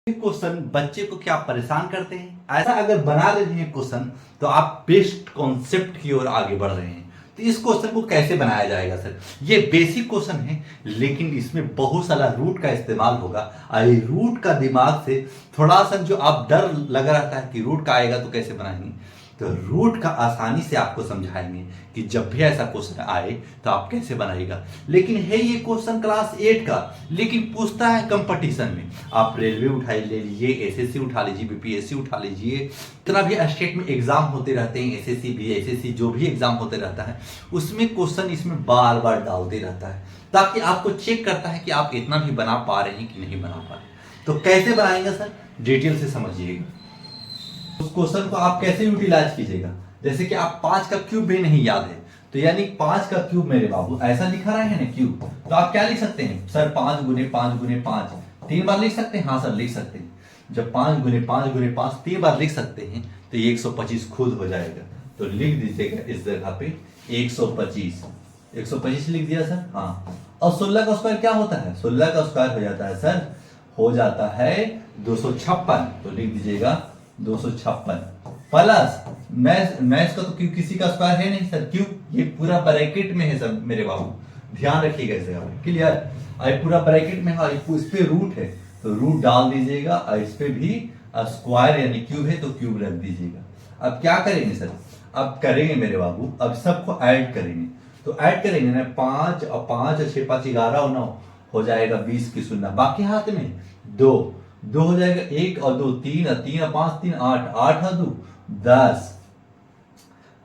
Question बच्चे को क्या परेशान करते हैं, ऐसा अगर बना रहे हैं क्वेश्चन तो आप बेस्ट कॉन्सेप्ट की ओर आगे बढ़ रहे हैं। तो इस क्वेश्चन को कैसे बनाया जाएगा सर? ये बेसिक क्वेश्चन है लेकिन इसमें बहुत सारा रूट का इस्तेमाल होगा। रूट का दिमाग से थोड़ा सा जो आप डर लग रहा है कि रूट का आएगा तो कैसे बनाएंगे, तो रूट का आसानी से आपको समझाएंगे कि जब भी ऐसा क्वेश्चन आए तो आप कैसे बनाइएगा। लेकिन है ये क्वेश्चन क्लास 8 का, लेकिन पूछता है कंपटीशन में। आप रेलवे उठा ले लीजिए, एसएससी उठा लीजिए, बीपीएससी उठा लीजिए, इतना भी स्टेट में एग्जाम होते रहते हैं, एसएससी बीएसएससी जो भी एग्जाम होते रहता है उसमें क्वेश्चन इसमें बार बार डालते रहता है ताकि आपको चेक करता है कि आप इतना भी बना पा रहे हैं कि नहीं बना पा रहे। तो कैसे बनाएंगे सर, डिटेल से समझिएगा। उस क्वेश्चन को आप कैसे यूटिलाइज कीजिएगा, जैसे कि आप 5 का क्यूब भी नहीं याद है तो यानी 5 का क्यूब मेरे बाबू ऐसा लिखा रहा है ना क्यूब, तो आप क्या लिख सकते हैं सर 5 गुने 5 गुने 5 3 बार लिख सकते हैं। हाँ सर लिख सकते हैं। जब 5 गुने 5 गुने 5 3 बार लिख सकते हैं तो ये 125 खुद हो जाएगा। तो लिख दीजिएगा इस जगह पे 125 लिख दिया सर। हाँ, और 16 का स्क्वायर क्या होता है? 16 का स्क्वायर हो जाता है सर, हो जाता है 256। तो लिख दीजिएगा 256 प्लस मैथ्स का तो क्यों किसी का स्क्वायर है नहीं सर, क्यों? ये पूरा ब्रैकेट में है सर मेरे बाबू, ध्यान रखिएगा इस जगह पे। क्लियर? ये पूरा ब्रैकेट में है, इस पे रूट है तो रूट डाल दीजिएगा, और इस पे भी स्क्वायर यानी क्यूब है तो क्यूब रख दीजिएगा। अब क्या करेंगे सर? अब करेंगे मेरे बाबू, अब सबको ऐड करेंगे। तो ऐड करेंगे ना 5 और 5 और 6 5 11 और 9 हो जाएगा 20 की 0, बाकी हाथ में 2 हो जाएगा, 1 और 2 3 और 3 और 5 3 8 8 और 2 10।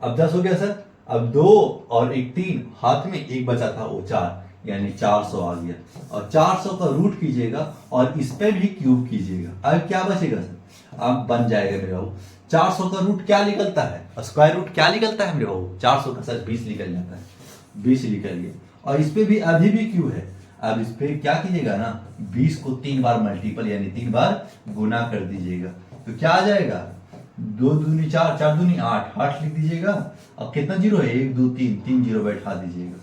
अब 10 हो गया सर। अब 2 और 1 3 हाथ में, 1 बचा था वो 4 यानी 400 आ गया। और 400 का रूट कीजिएगा और इस पे भी क्यूब कीजिएगा। अब क्या बचेगा सर? अब बन जाएगा मेरे बाबू 400 का रूट क्या निकलता है, स्क्वायर रूट क्या निकलता है मेरे बाबू? 400 का सर 20 निकल जाता है, 20 निकल गया। और इस पे भी अभी भी क्यूब है। अब इस पे क्या कीजिएगा ना, 20 को 3 बार मल्टीपल यानी 3 बार गुना कर दीजिएगा। तो क्या आ जाएगा? 2 दूनी 4 4 दूनी 8 8 लिख दीजिएगा। अब कितना जीरो है? 1 2 3 जीरो बैठा दीजिएगा।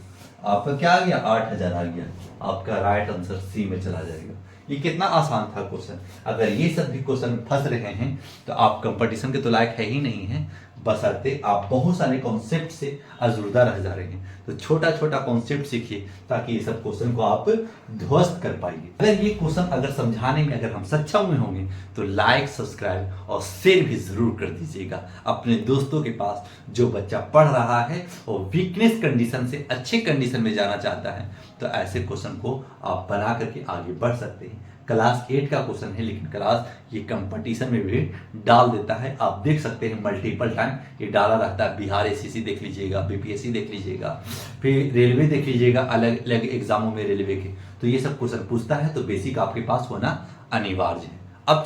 आपका क्या आ गया? 8000 आ गया। आपका राइट आंसर सी में चला जाएगा। ये कितना आसान था क्वेश्चन। अगर ये सब भी क्वेश्चन फंस रहे हैं तो आप कंपटीशन के तो लायक है ही नहीं है, बशर्ते आप बहुत सारे कॉन्सेप्ट से अजूरदा रह जा रहे हैं। तो छोटा छोटा कॉन्सेप्ट सीखिए ताकि ये सब क्वेश्चन को आप ध्वस्त कर पाइए। अगर ये क्वेश्चन अगर समझाने में अगर हम सक्षम हुए होंगे तो लाइक सब्सक्राइब और शेयर भी जरूर कर दीजिएगा अपने दोस्तों के पास। जो बच्चा पढ़ रहा है और वीकनेस कंडीशन से अच्छे कंडीशन में जाना चाहता है तो ऐसे क्वेश्चन को आप बना करके आगे बढ़ सकते हैं। क्लास 8 का क्वेश्चन है लेकिन क्लास ये कंपटीशन में भी डाल देता है। आप देख सकते हैं मल्टीपल टाइम ये डाला रहता है। बिहार एसएससी देख लीजिएगा, बीपीएससी देख लीजिएगा, फिर रेलवे देख लीजिएगा, अलग अलग एग्जामों में रेलवे के। तो ये सब क्वेश्चन पूछता है तो बेसिक आपके पास होना अनिवार्य है। अब